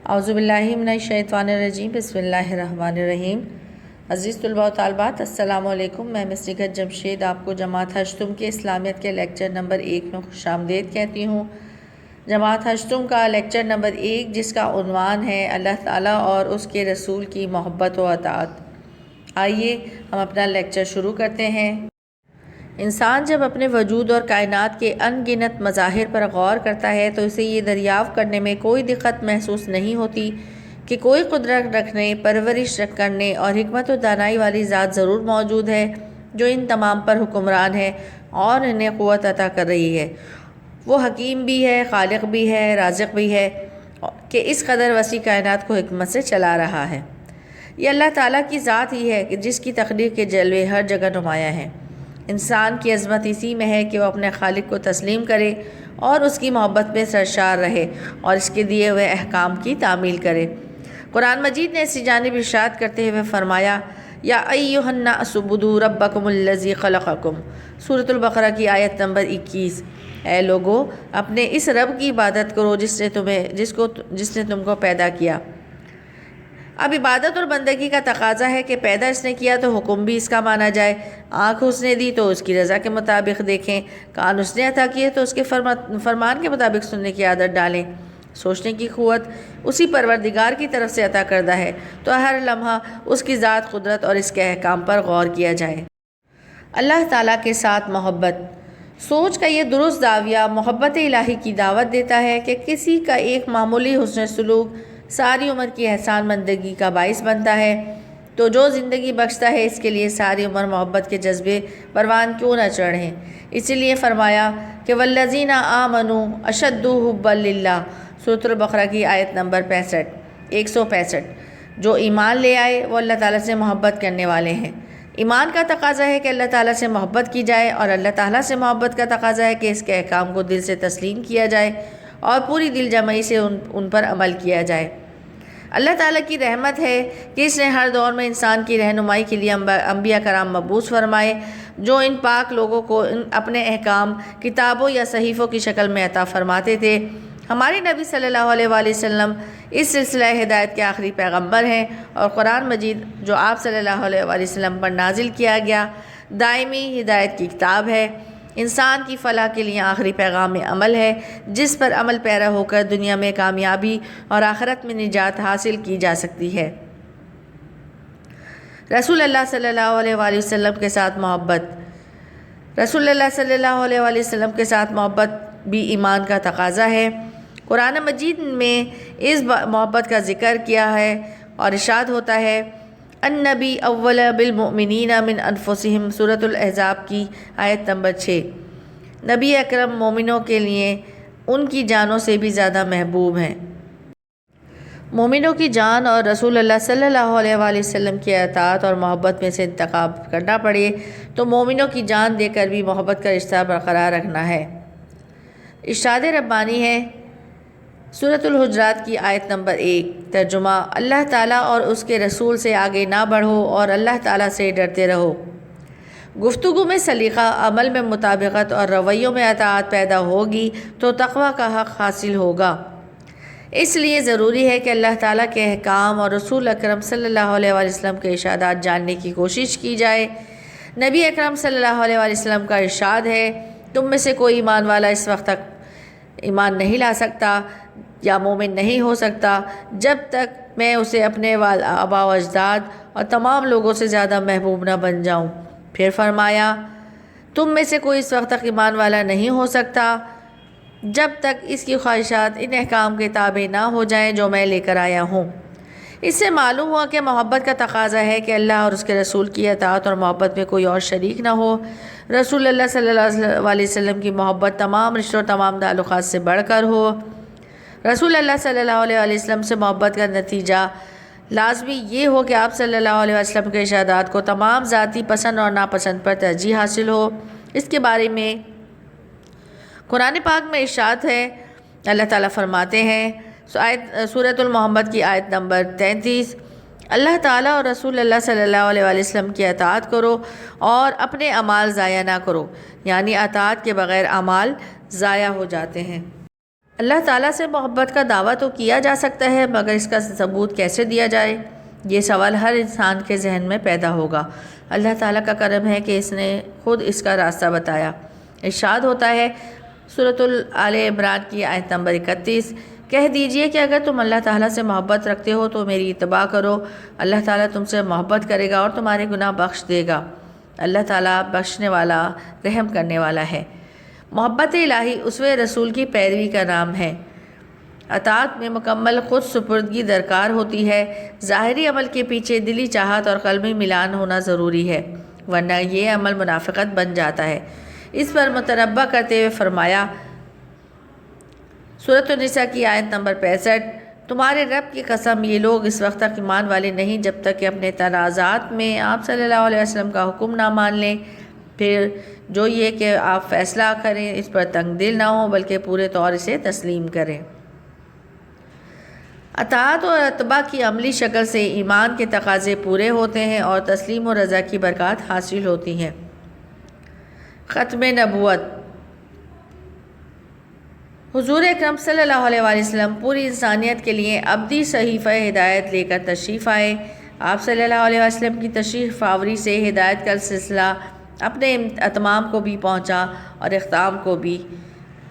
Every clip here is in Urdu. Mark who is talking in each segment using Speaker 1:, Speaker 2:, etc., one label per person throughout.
Speaker 1: اعوذ باللہ من الشیطان الرجیم، بسم اللہ الرحمن الرحیم۔ عزیز طلباء و طالبات، السلام علیکم۔ میں مس نگہت جمشید آپ کو جماعت ہشتم کے اسلامیت کے لیکچر نمبر 1 میں خوش آمدید کہتی ہوں۔ جماعت ہشتم کا لیکچر نمبر 1 جس کا عنوان ہے اللہ تعالیٰ اور اس کے رسول کی محبت و اطاعت۔ آئیے ہم اپنا لیکچر شروع کرتے ہیں۔ انسان جب اپنے وجود اور کائنات کے ان گنت مظاہر پر غور کرتا ہے تو اسے یہ دریافت کرنے میں کوئی دقت محسوس نہیں ہوتی کہ کوئی قدرت رکھنے، پرورش کرنے اور حکمت و دانائی والی ذات ضرور موجود ہے جو ان تمام پر حکمران ہے اور انہیں قوت عطا کر رہی ہے۔ وہ حکیم بھی ہے، خالق بھی ہے، رازق بھی ہے کہ اس قدر وسیع کائنات کو حکمت سے چلا رہا ہے۔ یہ اللہ تعالیٰ کی ذات ہی ہے کہ جس کی تخلیق کے جلوے ہر جگہ نمایاں ہیں۔ انسان کی عظمت اسی میں ہے کہ وہ اپنے خالق کو تسلیم کرے اور اس کی محبت میں سرشار رہے اور اس کے دیے ہوئے احکام کی تعمیل کرے۔ قرآن مجید نے اسی جانب ارشاد کرتے ہوئے فرمایا، یا ایھا الناس اعبدوا ربکم الذی خلقکم، سورۃ البقرہ کی آیت نمبر 21۔ اے لوگو، اپنے اس رب کی عبادت کرو جس نے تم کو پیدا کیا۔ اب عبادت اور بندگی کا تقاضا ہے کہ پیدا اس نے کیا تو حکم بھی اس کا مانا جائے، آنکھ اس نے دی تو اس کی رضا کے مطابق دیکھیں، کان اس نے عطا کیے تو اس کے فرمان کے مطابق سننے کی عادت ڈالیں، سوچنے کی قوت اسی پروردگار کی طرف سے عطا کردہ ہے تو ہر لمحہ اس کی ذات، قدرت اور اس کے احکام پر غور کیا جائے۔ اللہ تعالیٰ کے ساتھ محبت۔ سوچ کا یہ درست زاویہ محبت الہی کی دعوت دیتا ہے کہ کسی کا ایک معمولی حسن سلوک ساری عمر کی احسان مندگی کا باعث بنتا ہے تو جو زندگی بخشتا ہے اس کے لیے ساری عمر محبت کے جذبے پروان کیوں نہ چڑھیں۔ اسی لیے فرمایا کہ والذین آمنوا اشد حبا للہ، سورۃ البقرہ کی آیت نمبر 165۔ جو ایمان لے آئے وہ اللہ تعالیٰ سے محبت کرنے والے ہیں۔ ایمان کا تقاضا ہے کہ اللہ تعالیٰ سے محبت کی جائے اور اللہ تعالیٰ سے محبت کا تقاضا ہے کہ اس کے احکام کو دل سے تسلیم کیا جائے اور پوری دل جمعی سے ان پر عمل کیا جائے۔ اللہ تعالیٰ کی رحمت ہے کہ اس نے ہر دور میں انسان کی رہنمائی کے لیے انبیاء کرام مبعوث فرمائے جو ان پاک لوگوں کو اپنے احکام کتابوں یا صحیفوں کی شکل میں عطا فرماتے تھے۔ ہمارے نبی صلی اللہ علیہ وآلہ وسلم اس سلسلہ ہدایت کے آخری پیغمبر ہیں اور قرآن مجید جو آپ صلی اللہ علیہ وآلہ وسلم پر نازل کیا گیا دائمی ہدایت کی کتاب ہے، انسان کی فلاح کے لیے آخری پیغام عمل ہے جس پر عمل پیرا ہو کر دنیا میں کامیابی اور آخرت میں نجات حاصل کی جا سکتی ہے۔ رسول اللہ صلی اللہ علیہ وآلہ وسلم کے ساتھ محبت۔ رسول اللہ صلی اللہ علیہ وآلہ وسلم کے ساتھ محبت بھی ایمان کا تقاضا ہے۔ قرآن مجید میں اس محبت کا ذکر کیا ہے اور ارشاد ہوتا ہے، النبی اول بالمؤمنین من انفسہم، سورۃ الاحزاب کی آیت نمبر 6۔ نبی اکرم مومنوں کے لیے ان کی جانوں سے بھی زیادہ محبوب ہیں۔ مومنوں کی جان اور رسول اللہ صلی اللہ علیہ وآلہ وسلم کی اطاعت اور محبت میں سے انتخاب کرنا پڑے تو مومنوں کی جان دے کر بھی محبت کا رشتہ برقرار رکھنا ہے۔ ارشاد ربانی ہے، سورۃ الحجرات کی آیت نمبر 1۔ ترجمہ، اللہ تعالیٰ اور اس کے رسول سے آگے نہ بڑھو اور اللہ تعالیٰ سے ڈرتے رہو۔ گفتگو میں سلیقہ، عمل میں مطابقت اور رویوں میں اطاعت پیدا ہوگی تو تقویٰ کا حق حاصل ہوگا۔ اس لیے ضروری ہے کہ اللہ تعالیٰ کے احکام اور رسول اکرم صلی اللہ علیہ وآلہ وسلم کے ارشادات جاننے کی کوشش کی جائے۔ نبی اکرم صلی اللہ علیہ وآلہ وسلم کا ارشاد ہے، تم میں سے کوئی ایمان والا اس وقت تک ایمان نہیں لا سکتا یا مومن نہیں ہو سکتا جب تک میں اسے اپنے آباء و اجداد اور تمام لوگوں سے زیادہ محبوب نہ بن جاؤں۔ پھر فرمایا، تم میں سے کوئی اس وقت تک ایمان والا نہیں ہو سکتا جب تک اس کی خواہشات ان احکام کے تابع نہ ہو جائیں جو میں لے کر آیا ہوں۔ اس سے معلوم ہوا کہ محبت کا تقاضا ہے کہ اللہ اور اس کے رسول کی اطاعت اور محبت میں کوئی اور شریک نہ ہو۔ رسول اللہ صلی اللہ علیہ وسلم کی محبت تمام رشتوں اور تمام تعلقات سے بڑھ کر ہو۔ رسول اللہ صلی اللہ علیہ وسلم سے محبت کا نتیجہ لازمی یہ ہو کہ آپ صلی اللہ علیہ وسلم کے ارشادات کو تمام ذاتی پسند اور ناپسند پر ترجیح حاصل ہو۔ اس کے بارے میں قرآن پاک میں ارشاد ہے، اللہ تعالیٰ فرماتے ہیں، سورۃ المحمد کی آیت نمبر 33، اللہ تعالیٰ اور رسول اللہ صلی اللہ علیہ وآلہ وسلم کی اطاعت کرو اور اپنے اعمال ضائع نہ کرو، یعنی اطاعت کے بغیر اعمال ضائع ہو جاتے ہیں۔ اللہ تعالیٰ سے محبت کا دعویٰ تو کیا جا سکتا ہے، مگر اس کا ثبوت کیسے دیا جائے؟ یہ سوال ہر انسان کے ذہن میں پیدا ہوگا۔ اللہ تعالیٰ کا کرم ہے کہ اس نے خود اس کا راستہ بتایا۔ ارشاد ہوتا ہے سورۃ آل عمران کی آیت نمبر 31، کہہ دیجئے کہ اگر تم اللہ تعالیٰ سے محبت رکھتے ہو تو میری اتباع کرو، اللہ تعالیٰ تم سے محبت کرے گا اور تمہارے گناہ بخش دے گا۔ اللہ تعالیٰ بخشنے والا، رحم کرنے والا ہے۔ محبت الہی اسوہ رسول کی پیروی کا نام ہے۔ اطاعت میں مکمل خود سپردگی درکار ہوتی ہے۔ ظاہری عمل کے پیچھے دلی چاہت اور قلبی ملان ہونا ضروری ہے، ورنہ یہ عمل منافقت بن جاتا ہے۔ اس پر متنبہ کرتے ہوئے فرمایا سورۃ النساء کی آیت نمبر 65، تمہارے رب کی قسم یہ لوگ اس وقت تک ایمان والے نہیں جب تک کہ اپنے تنازعات میں آپ صلی اللہ علیہ وسلم کا حکم نہ مان لیں، پھر جو یہ کہ آپ فیصلہ کریں اس پر تنگ دل نہ ہوں بلکہ پورے طور اسے تسلیم کریں۔ اطاعت اور اتباع کی عملی شکل سے ایمان کے تقاضے پورے ہوتے ہیں اور تسلیم و رضا کی برکات حاصل ہوتی ہیں۔ ختم نبوت۔ حضور اکرم صلی اللہ علیہ وسلم پوری انسانیت کے لیے ابدی صحیفہ ہدایت لے کر تشریف آئے۔ آپ صلی اللہ علیہ وسلم کی تشریف آوری سے ہدایت کا سلسلہ اپنے اتمام کو بھی پہنچا اور اختتام کو بھی،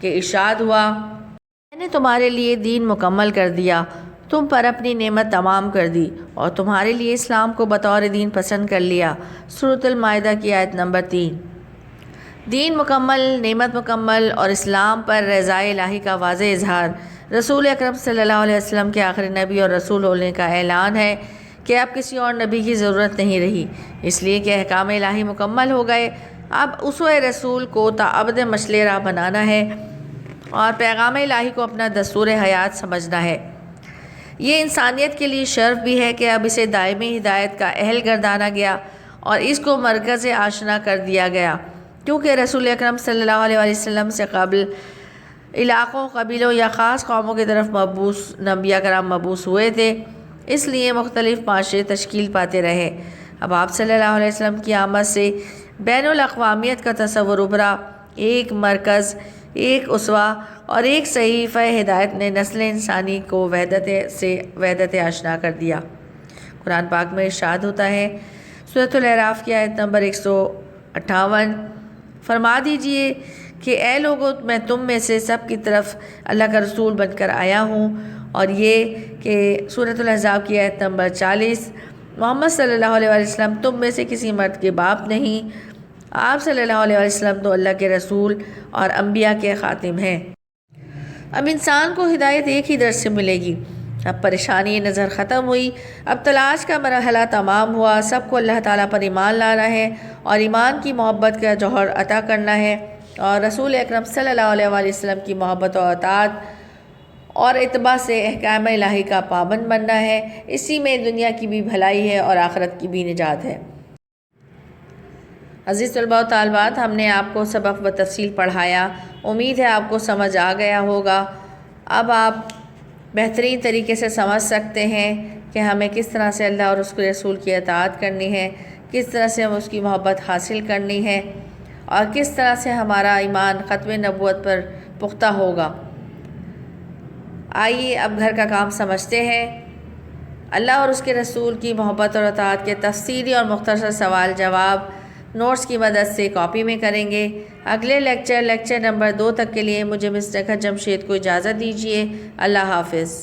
Speaker 1: کہ ارشاد ہوا میں نے تمہارے لیے دین مکمل کر دیا، تم پر اپنی نعمت تمام کر دی اور تمہارے لیے اسلام کو بطور دین پسند کر لیا۔ سورۃ المائدہ کی آیت نمبر 3۔ دین مکمل، نعمت مکمل اور اسلام پر رضا الہی کا واضح اظہار رسول اکرم صلی اللہ علیہ وسلم کے آخری نبی اور رسول ہونے کا اعلان ہے کہ اب کسی اور نبی کی ضرورت نہیں رہی، اس لیے کہ احکام الہی مکمل ہو گئے۔ اب اسوہ رسول کو تاابد مشعل راہ بنانا ہے اور پیغام الہی کو اپنا دستور حیات سمجھنا ہے۔ یہ انسانیت کے لیے شرف بھی ہے کہ اب اسے دائمی ہدایت کا اہل گردانا گیا اور اس کو مرکز آشنا کر دیا گیا، کیونکہ رسول اکرم صلی اللہ علیہ وسلم سے قبل علاقوں، قبیلوں یا خاص قوموں کی طرف مبعوث انبیاء کرام مبعوث ہوئے تھے، اس لیے مختلف معاشرے تشکیل پاتے رہے۔ اب آپ صلی اللہ علیہ وسلم کی آمد سے بین الاقوامیت کا تصور ابھرا۔ ایک مرکز، ایک اسوہ اور ایک صحیفہ ہدایت نے نسل انسانی کو وحدت آشنا کر دیا۔ قرآن پاک میں ارشاد ہوتا ہے سورۃ الاعراف کی آیت نمبر 158، فرما دیجئے کہ اے لوگو میں تم میں سے سب کی طرف اللہ کا رسول بن کر آیا ہوں، اور یہ کہ سورۃ الاحزاب کی آیت نمبر 40، محمد صلی اللہ علیہ وسلم تم میں سے کسی مرد کے باپ نہیں، آپ صلی اللہ علیہ وسلم تو اللہ کے رسول اور انبیاء کے خاتم ہیں۔ اب انسان کو ہدایت ایک ہی درس سے ملے گی۔ اب پریشانی نظر ختم ہوئی، اب تلاش کا مرحلہ تمام ہوا۔ سب کو اللہ تعالیٰ پر ایمان لانا ہے اور ایمان کی محبت کا جوہر عطا کرنا ہے، اور رسول اکرم صلی اللہ علیہ وسلم کی محبت و اطاعت اور اتباع سے احکام الہی کا پابند بننا ہے۔ اسی میں دنیا کی بھی بھلائی ہے اور آخرت کی بھی نجات ہے۔ عزیز طلباء و طالبات، ہم نے آپ کو سبق بتفصیل پڑھایا، امید ہے آپ کو سمجھ آ گیا ہوگا۔ اب آپ بہترین طریقے سے سمجھ سکتے ہیں کہ ہمیں کس طرح سے اللہ اور اس کے رسول کی اطاعت کرنی ہے، کس طرح سے ہم اس کی محبت حاصل کرنی ہے، اور کس طرح سے ہمارا ایمان ختم نبوت پر پختہ ہوگا۔ آئیے اب گھر کا کام سمجھتے ہیں۔ اللہ اور اس کے رسول کی محبت اور اطاعت کے تفصیلی اور مختصر سوال جواب نوٹس کی مدد سے کاپی میں کریں گے۔ اگلے لیکچر نمبر 2 تک کے لیے مجھے مسٹر جمشید کو اجازت دیجیے۔ اللہ حافظ۔